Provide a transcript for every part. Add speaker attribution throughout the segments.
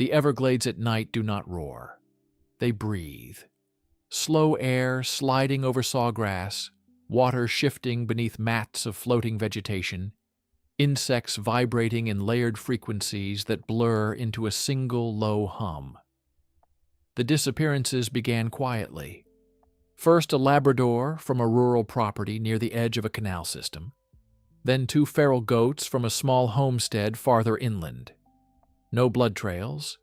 Speaker 1: The Everglades at night do not roar. They breathe. Slow air sliding over sawgrass, water shifting beneath mats of floating vegetation, insects vibrating in layered frequencies that blur into a single low hum. The disappearances began quietly. First a Labrador from a rural property near the edge of a canal system, then 2 feral goats from a small homestead farther inland. No blood trails,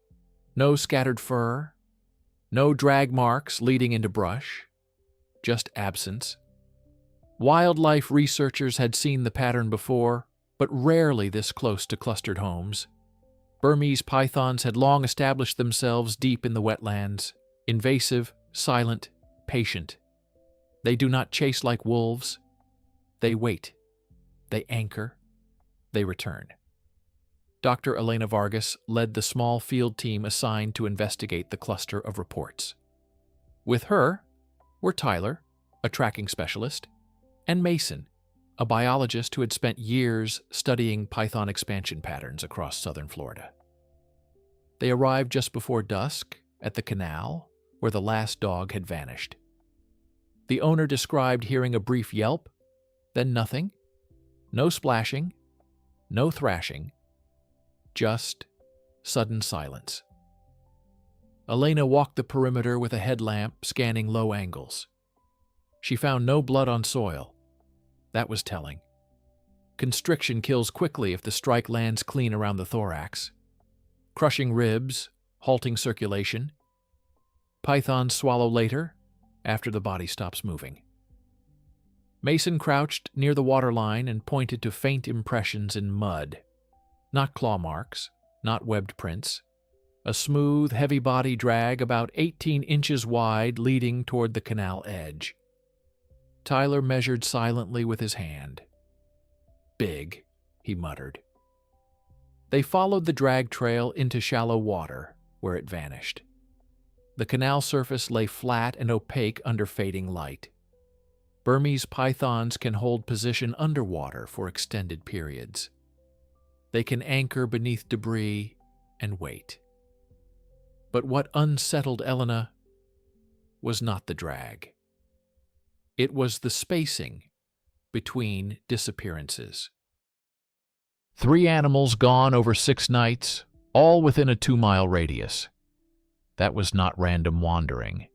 Speaker 1: no scattered fur, no drag marks leading into brush, just absence. Wildlife researchers had seen the pattern before, but rarely this close to clustered homes. Burmese pythons had long established themselves deep in the wetlands, invasive, silent, patient. They do not chase like wolves. They wait. They anchor. They return. Dr. Elena Vargas led the small field team assigned to investigate the cluster of reports. With her were Tyler, a tracking specialist, and Mason, a biologist who had spent years studying python expansion patterns across southern Florida. They arrived just before dusk at the canal where the last dog had vanished. The owner described hearing a brief yelp, then nothing, no splashing, no thrashing, just sudden silence. Elena walked the perimeter with a headlamp scanning low angles. She found no blood on soil. That was telling. Constriction kills quickly if the strike lands clean around the thorax, crushing ribs, halting circulation. Pythons swallow later, after the body stops moving. Mason crouched near the waterline and pointed to faint impressions in mud. Not claw marks, not webbed prints. A smooth, heavy body drag about 18 inches wide leading toward the canal edge. Tyler measured silently with his hand. "Big," he muttered. They followed the drag trail into shallow water, where it vanished. The canal surface lay flat and opaque under fading light. Burmese pythons can hold position underwater for extended periods. They can anchor beneath debris and wait. But what unsettled Elena was not the drag. It was the spacing between disappearances. 3 animals gone over 6 nights, all within a 2-mile radius. That was not random wandering.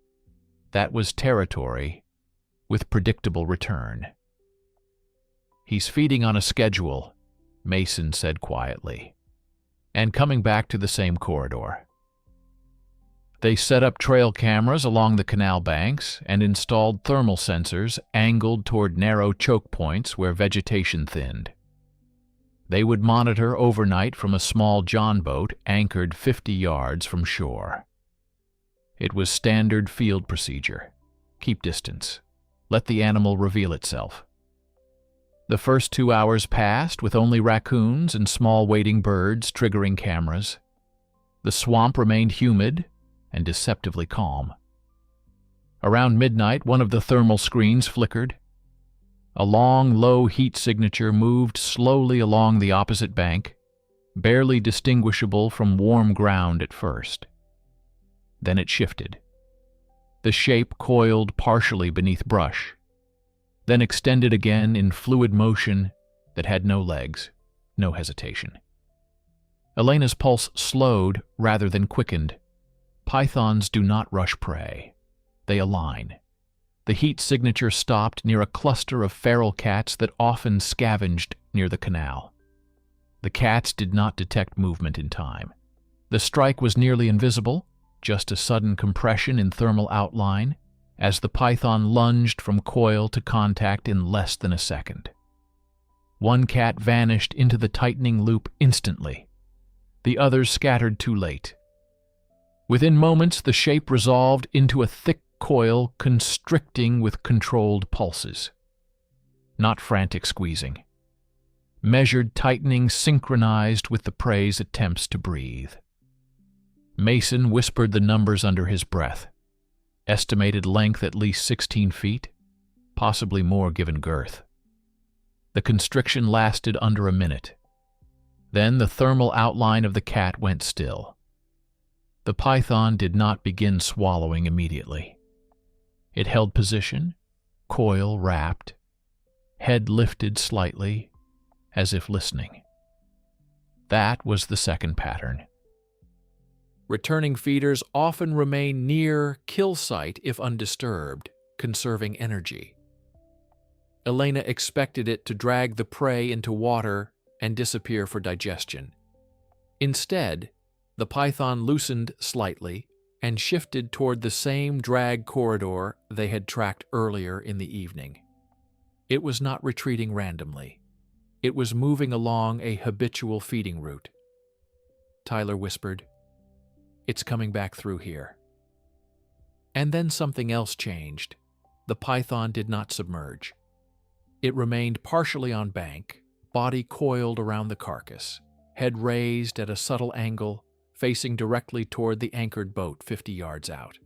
Speaker 1: That was territory with predictable return. "He's feeding on a schedule," Mason said quietly, "and coming back to the same corridor." They set up trail cameras along the canal banks and installed thermal sensors angled toward narrow choke points where vegetation thinned. They would monitor overnight from a small john boat anchored 50 yards from shore. It was standard field procedure. Keep distance. Let the animal reveal itself. The first 2 hours passed with only raccoons and small wading birds triggering cameras. The swamp remained humid and deceptively calm. Around midnight, one of the thermal screens flickered. A long, low heat signature moved slowly along the opposite bank, barely distinguishable from warm ground at first. Then it shifted. The shape coiled partially beneath brush, then extended again in fluid motion that had no legs, no hesitation. Elena's pulse slowed rather than quickened. Pythons do not rush prey. They align. The heat signature stopped near a cluster of feral cats that often scavenged near the canal. The cats did not detect movement in time. The strike was nearly invisible, just a sudden compression in thermal outline, as the python lunged from coil to contact in less than a second. One cat vanished into the tightening loop instantly. The others scattered too late. Within moments, the shape resolved into a thick coil constricting with controlled pulses. Not frantic squeezing. Measured tightening synchronized with the prey's attempts to breathe. Mason whispered the numbers under his breath. Estimated length at least 16 feet, possibly more given girth. The constriction lasted under a minute. Then the thermal outline of the cat went still. The python did not begin swallowing immediately. It held position, coil wrapped, head lifted slightly, as if listening. That was the second pattern. Returning feeders often remain near kill site if undisturbed, conserving energy. Elena expected it to drag the prey into water and disappear for digestion. Instead, the python loosened slightly and shifted toward the same drag corridor they had tracked earlier in the evening. It was not retreating randomly. It was moving along a habitual feeding route. Tyler whispered, "It's coming back through here." And then something else changed. The python did not submerge. It remained partially on bank, body coiled around the carcass, head raised at a subtle angle, facing directly toward the anchored boat 50 yards out.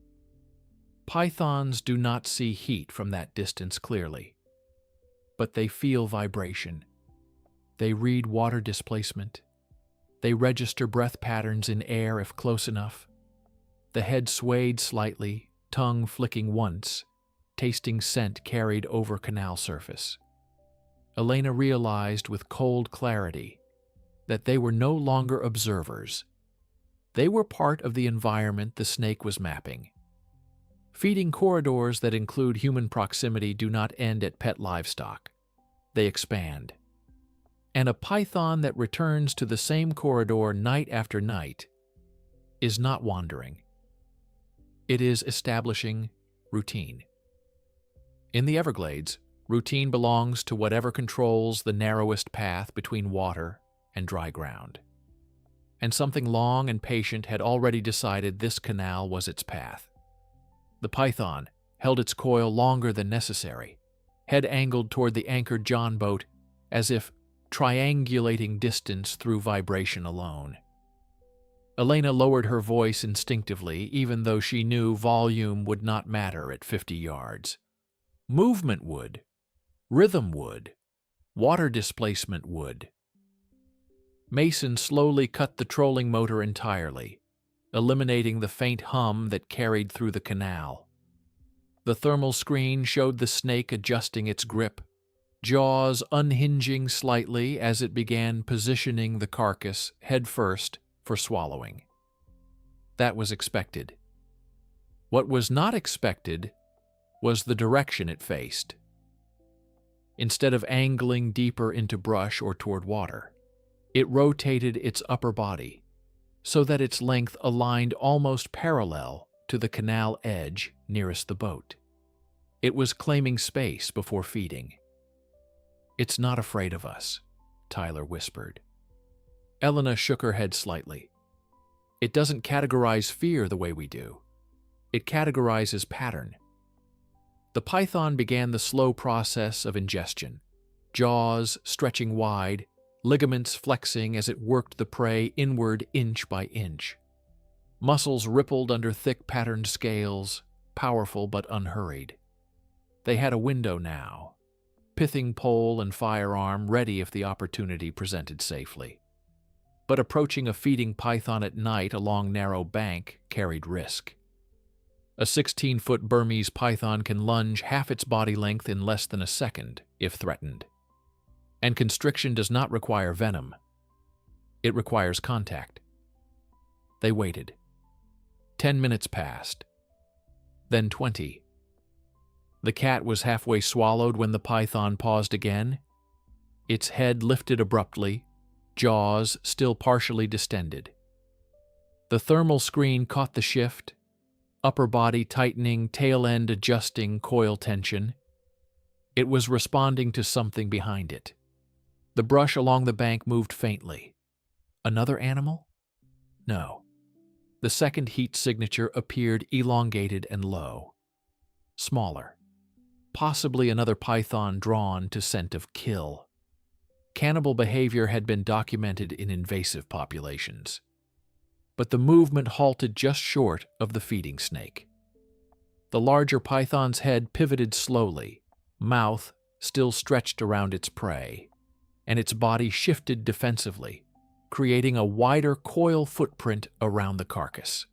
Speaker 1: Pythons do not see heat from that distance clearly, but they feel vibration. They read water displacement. They register breath patterns in air if close enough. The head swayed slightly, tongue flicking once, tasting scent carried over canal surface. Elena realized with cold clarity that they were no longer observers. They were part of the environment the snake was mapping. Feeding corridors that include human proximity do not end at pet livestock. They expand. And a python that returns to the same corridor night after night is not wandering. It is establishing routine. In the Everglades, routine belongs to whatever controls the narrowest path between water and dry ground. And something long and patient had already decided this canal was its path. The python held its coil longer than necessary, head angled toward the anchored John boat as if triangulating distance through vibration alone. Elena lowered her voice instinctively, even though she knew volume would not matter at 50 yards. Movement would. Rhythm would. Water displacement would. Mason slowly cut the trolling motor entirely, eliminating the faint hum that carried through the canal. The thermal screen showed the snake adjusting its grip, jaws unhinging slightly as it began positioning the carcass headfirst for swallowing. That was expected. What was not expected was the direction it faced. Instead of angling deeper into brush or toward water, it rotated its upper body so that its length aligned almost parallel to the canal edge nearest the boat. It was claiming space before feeding. "It's not afraid of us," Tyler whispered. Elena shook her head slightly. "It doesn't categorize fear the way we do. It categorizes pattern." The python began the slow process of ingestion, jaws stretching wide, ligaments flexing as it worked the prey inward inch by inch. Muscles rippled under thick patterned scales, powerful but unhurried. They had a window now, pithing pole and firearm ready if the opportunity presented safely. But approaching a feeding python at night along narrow bank carried risk. A 16-foot Burmese python can lunge half its body length in less than a second if threatened. And constriction does not require venom. It requires contact. They waited. 10 minutes passed. Then 20. The cat was halfway swallowed when the python paused again. Its head lifted abruptly, jaws still partially distended. The thermal screen caught the shift, upper body tightening, tail end adjusting coil tension. It was responding to something behind it. The brush along the bank moved faintly. Another animal? No. The second heat signature appeared elongated and low. Smaller. Possibly another python drawn to scent of kill. Cannibal behavior had been documented in invasive populations. But the movement halted just short of the feeding snake. The larger python's head pivoted slowly, mouth still stretched around its prey, and its body shifted defensively, creating a wider coil footprint around the carcass.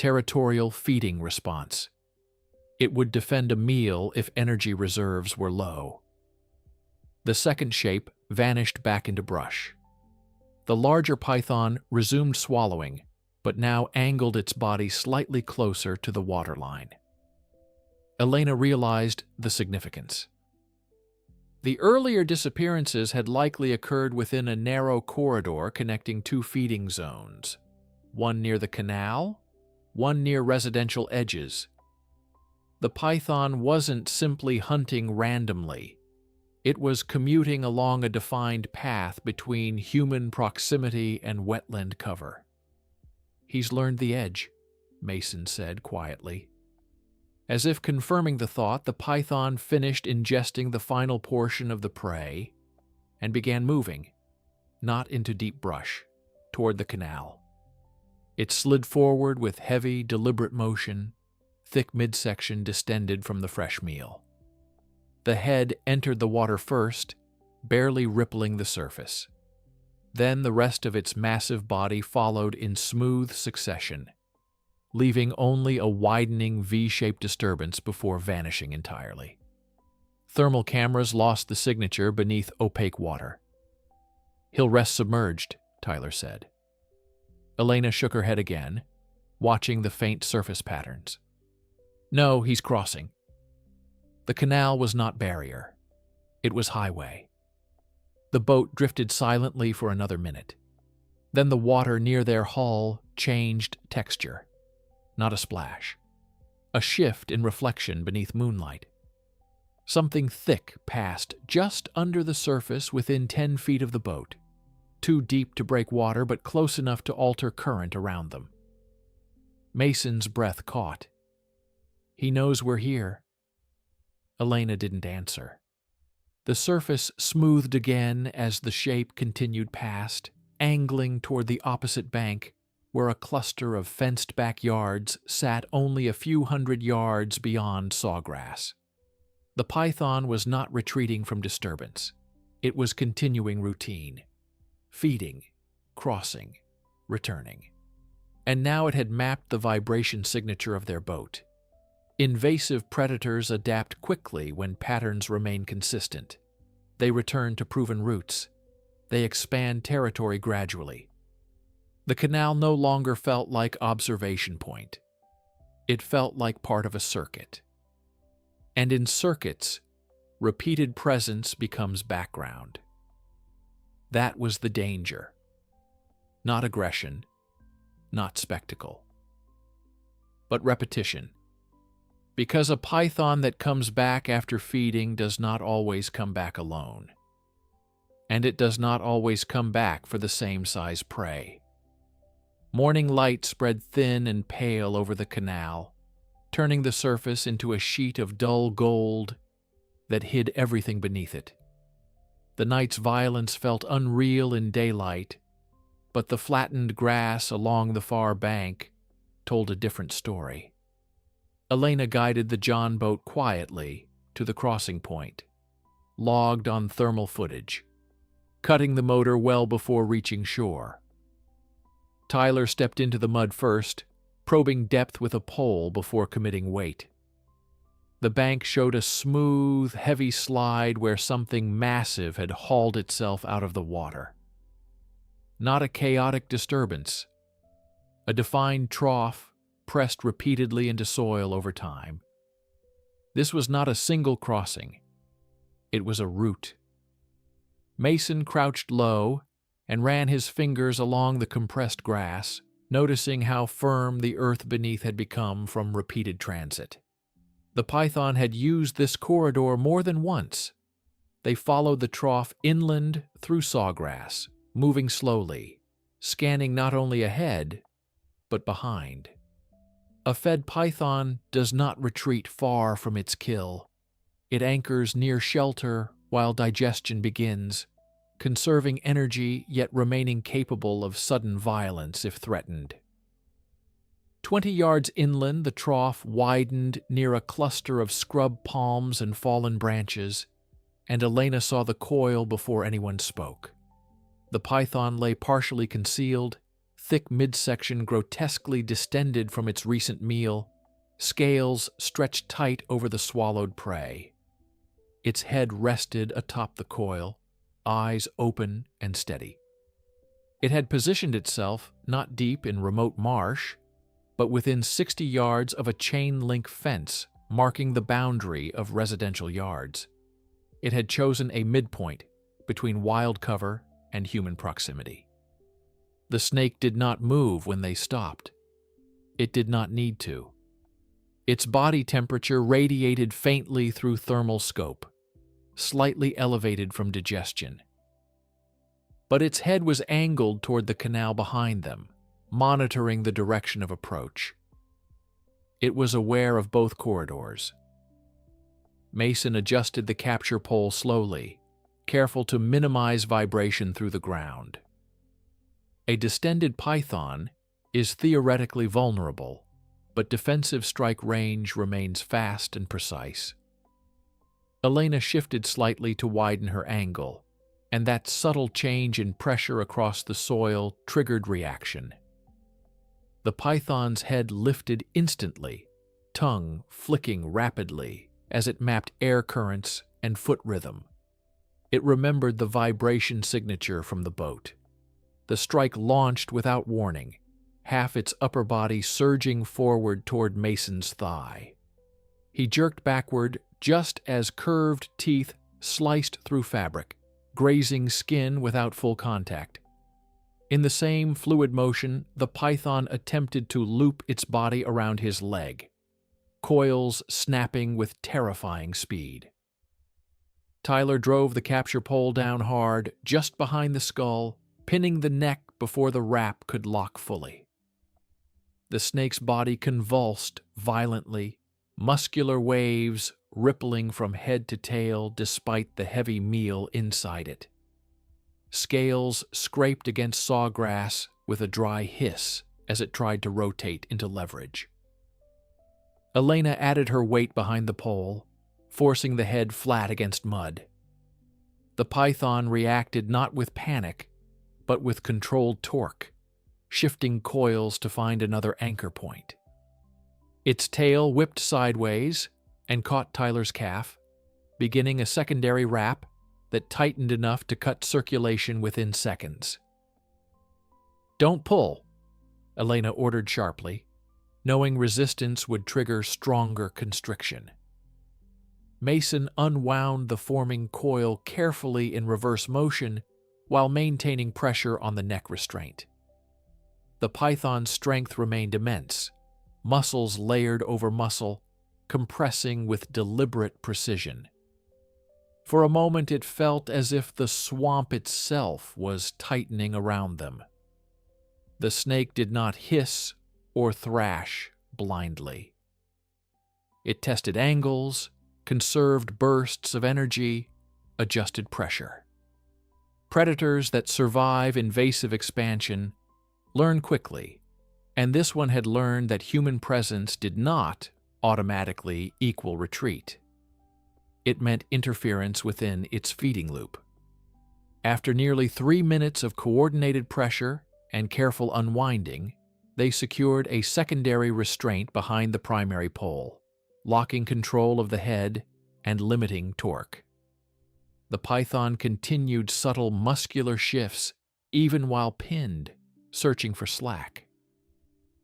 Speaker 1: territorial feeding response. It would defend a meal if energy reserves were low. The second shape vanished back into brush. The larger python resumed swallowing, but now angled its body slightly closer to the waterline. Elena realized the significance. The earlier disappearances had likely occurred within a narrow corridor connecting two feeding zones, one near the canal, one near residential edges. The python wasn't simply hunting randomly. It was commuting along a defined path between human proximity and wetland cover. "He's learned the edge," Mason said quietly. As if confirming the thought, the python finished ingesting the final portion of the prey and began moving, not into deep brush, toward the canal. It slid forward with heavy, deliberate motion, thick midsection distended from the fresh meal. The head entered the water first, barely rippling the surface. Then the rest of its massive body followed in smooth succession, leaving only a widening V-shaped disturbance before vanishing entirely. Thermal cameras lost the signature beneath opaque water. "He'll rest submerged," Tyler said. Elena shook her head again, watching the faint surface patterns. "No, he's crossing." The canal was not barrier. It was highway. The boat drifted silently for another minute. Then the water near their hull changed texture. Not a splash. A shift in reflection beneath moonlight. Something thick passed just under the surface within 10 feet of the boat, too deep to break water but close enough to alter current around them. Mason's breath caught. "He knows we're here." Elena didn't answer. The surface smoothed again as the shape continued past, angling toward the opposite bank, where a cluster of fenced backyards sat only a few hundred yards beyond sawgrass. The python was not retreating from disturbance. It was continuing routine. Feeding, crossing, returning. And now it had mapped the vibration signature of their boat. Invasive predators adapt quickly when patterns remain consistent. They return to proven routes. They expand territory gradually. The canal no longer felt like observation point. It felt like part of a circuit. And in circuits, repeated presence becomes background. That was the danger. Not aggression, not spectacle, but repetition. Because a python that comes back after feeding does not always come back alone. And it does not always come back for the same size prey. Morning light spread thin and pale over the canal, turning the surface into a sheet of dull gold that hid everything beneath it. The night's violence felt unreal in daylight, but the flattened grass along the far bank told a different story. Elena guided the John boat quietly to the crossing point, logged on thermal footage, cutting the motor well before reaching shore. Tyler stepped into the mud first, probing depth with a pole before committing weight. The bank showed a smooth, heavy slide where something massive had hauled itself out of the water. Not a chaotic disturbance. A defined trough pressed repeatedly into soil over time. This was not a single crossing. It was a route. Mason crouched low and ran his fingers along the compressed grass, noticing how firm the earth beneath had become from repeated transit. The python had used this corridor more than once. They followed the trough inland through sawgrass, moving slowly, scanning not only ahead, but behind. A fed python does not retreat far from its kill. It anchors near shelter while digestion begins, conserving energy yet remaining capable of sudden violence if threatened. 20 yards inland, the trough widened near a cluster of scrub palms and fallen branches, and Elena saw the coil before anyone spoke. The python lay partially concealed, thick midsection grotesquely distended from its recent meal, scales stretched tight over the swallowed prey. Its head rested atop the coil, eyes open and steady. It had positioned itself not deep in remote marsh, but within 60 yards of a chain-link fence marking the boundary of residential yards. It had chosen a midpoint between wild cover and human proximity. The snake did not move when they stopped. It did not need to. Its body temperature radiated faintly through thermal scope, slightly elevated from digestion. But its head was angled toward the canal behind them, monitoring the direction of approach. It was aware of both corridors. Mason adjusted the capture pole slowly, careful to minimize vibration through the ground. A distended python is theoretically vulnerable, but defensive strike range remains fast and precise. Elena shifted slightly to widen her angle, and that subtle change in pressure across the soil triggered reaction. The python's head lifted instantly, tongue flicking rapidly as it mapped air currents and foot rhythm. It remembered the vibration signature from the boat. The strike launched without warning, half its upper body surging forward toward Mason's thigh. He jerked backward just as curved teeth sliced through fabric, grazing skin without full contact. In the same fluid motion, the python attempted to loop its body around his leg, coils snapping with terrifying speed. Tyler drove the capture pole down hard, just behind the skull, pinning the neck before the wrap could lock fully. The snake's body convulsed violently, muscular waves rippling from head to tail despite the heavy meal inside it. Scales scraped against sawgrass with a dry hiss as it tried to rotate into leverage. Elena added her weight behind the pole, forcing the head flat against mud. The python reacted not with panic, but with controlled torque, shifting coils to find another anchor point. Its tail whipped sideways and caught Tyler's calf, beginning a secondary wrap that tightened enough to cut circulation within seconds. "Don't pull," Elena ordered sharply, knowing resistance would trigger stronger constriction. Mason unwound the forming coil carefully in reverse motion while maintaining pressure on the neck restraint. The python's strength remained immense, muscles layered over muscle, compressing with deliberate precision. For a moment it felt as if the swamp itself was tightening around them. The snake did not hiss or thrash blindly. It tested angles, conserved bursts of energy, adjusted pressure. Predators that survive invasive expansion learn quickly, and this one had learned that human presence did not automatically equal retreat. It meant interference within its feeding loop. After nearly 3 minutes of coordinated pressure and careful unwinding, they secured a secondary restraint behind the primary pole, locking control of the head and limiting torque. The python continued subtle muscular shifts even while pinned, searching for slack.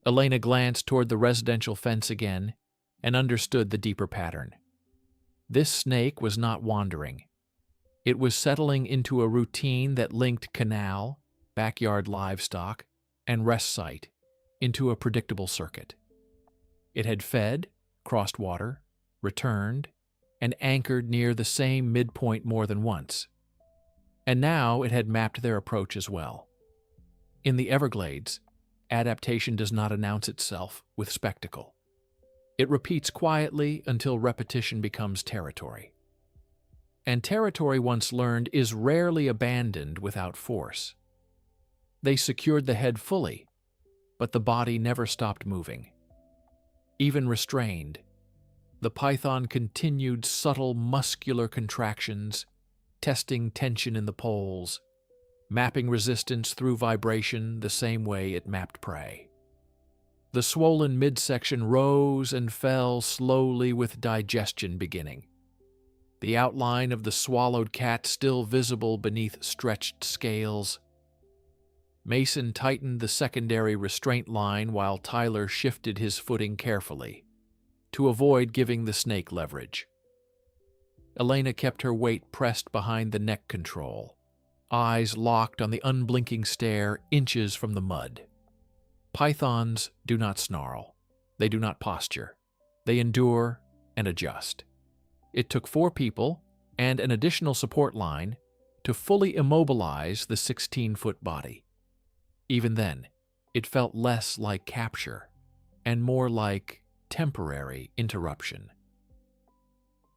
Speaker 1: Elena glanced toward the residential fence again and understood the deeper pattern. This snake was not wandering. It was settling into a routine that linked canal, backyard livestock, and rest site into a predictable circuit. It had fed, crossed water, returned, and anchored near the same midpoint more than once. And now it had mapped their approach as well. In the Everglades, adaptation does not announce itself with spectacle. It repeats quietly until repetition becomes territory. And territory once learned is rarely abandoned without force. They secured the head fully, but the body never stopped moving. Even restrained, the python continued subtle muscular contractions, testing tension in the poles, mapping resistance through vibration the same way it mapped prey. The swollen midsection rose and fell slowly with digestion beginning. The outline of the swallowed cat still visible beneath stretched scales. Mason tightened the secondary restraint line while Tyler shifted his footing carefully, to avoid giving the snake leverage. Elena kept her weight pressed behind the neck control, eyes locked on the unblinking stare inches from the mud. Pythons do not snarl. They do not posture. They endure and adjust. It took 4 people and an additional support line to fully immobilize the 16-foot body. Even then, it felt less like capture and more like temporary interruption.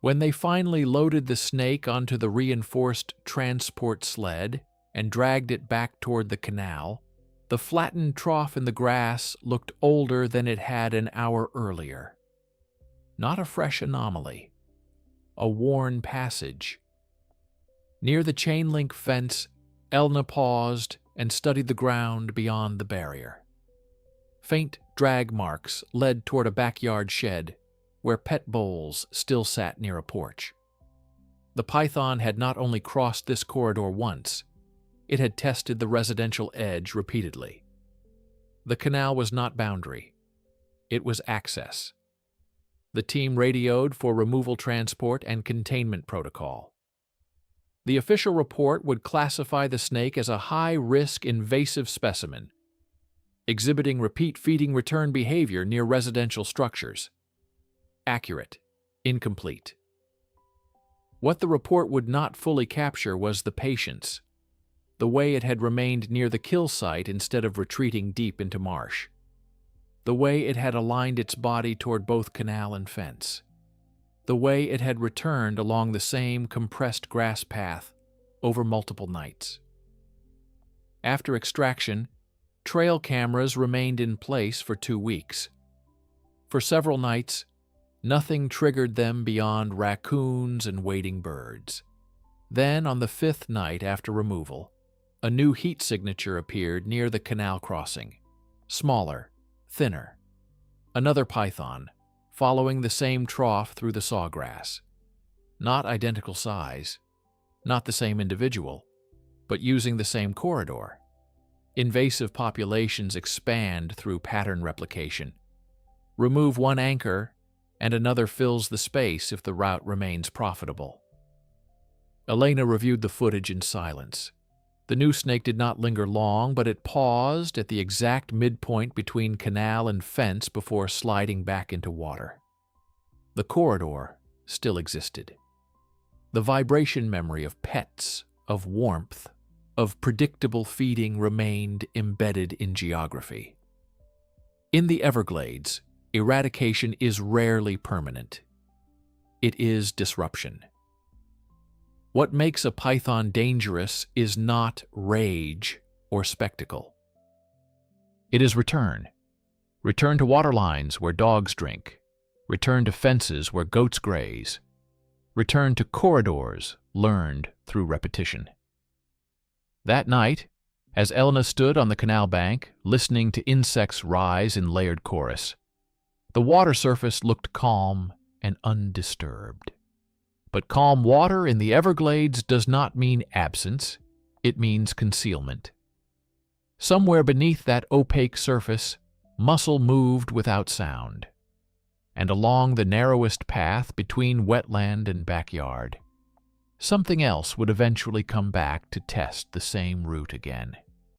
Speaker 1: When they finally loaded the snake onto the reinforced transport sled and dragged it back toward the canal, the flattened trough in the grass looked older than it had an hour earlier. Not a fresh anomaly, a worn passage. Near the chain-link fence, Elna paused and studied the ground beyond the barrier. Faint drag marks led toward a backyard shed where pet bowls still sat near a porch. The python had not only crossed this corridor once, it had tested the residential edge repeatedly. The canal was not boundary. It was access. The team radioed for removal transport and containment protocol. The official report would classify the snake as a high-risk invasive specimen, exhibiting repeat feeding return behavior near residential structures. Accurate, incomplete. What the report would not fully capture was the patience, the way it had remained near the kill site instead of retreating deep into marsh, the way it had aligned its body toward both canal and fence, the way it had returned along the same compressed grass path over multiple nights. After extraction, trail cameras remained in place for 2 weeks. For several nights, nothing triggered them beyond raccoons and wading birds. Then, on the 5th night after removal, a new heat signature appeared near the canal crossing, smaller, thinner. Another python, following the same trough through the sawgrass. Not identical size, not the same individual, but using the same corridor. Invasive populations expand through pattern replication. Remove one anchor, and another fills the space if the route remains profitable. Elena reviewed the footage in silence. The new snake did not linger long, but it paused at the exact midpoint between canal and fence before sliding back into water. The corridor still existed. The vibration memory of pets, of warmth, of predictable feeding remained embedded in geography. In the Everglades, eradication is rarely permanent. It is disruption. What makes a python dangerous is not rage or spectacle. It is return. Return to water lines where dogs drink. Return to fences where goats graze. Return to corridors learned through repetition. That night, as Elena stood on the canal bank, listening to insects rise in layered chorus, the water surface looked calm and undisturbed. But calm water in the Everglades does not mean absence, it means concealment. Somewhere beneath that opaque surface, muscle moved without sound. And along the narrowest path between wetland and backyard, something else would eventually come back to test the same route again.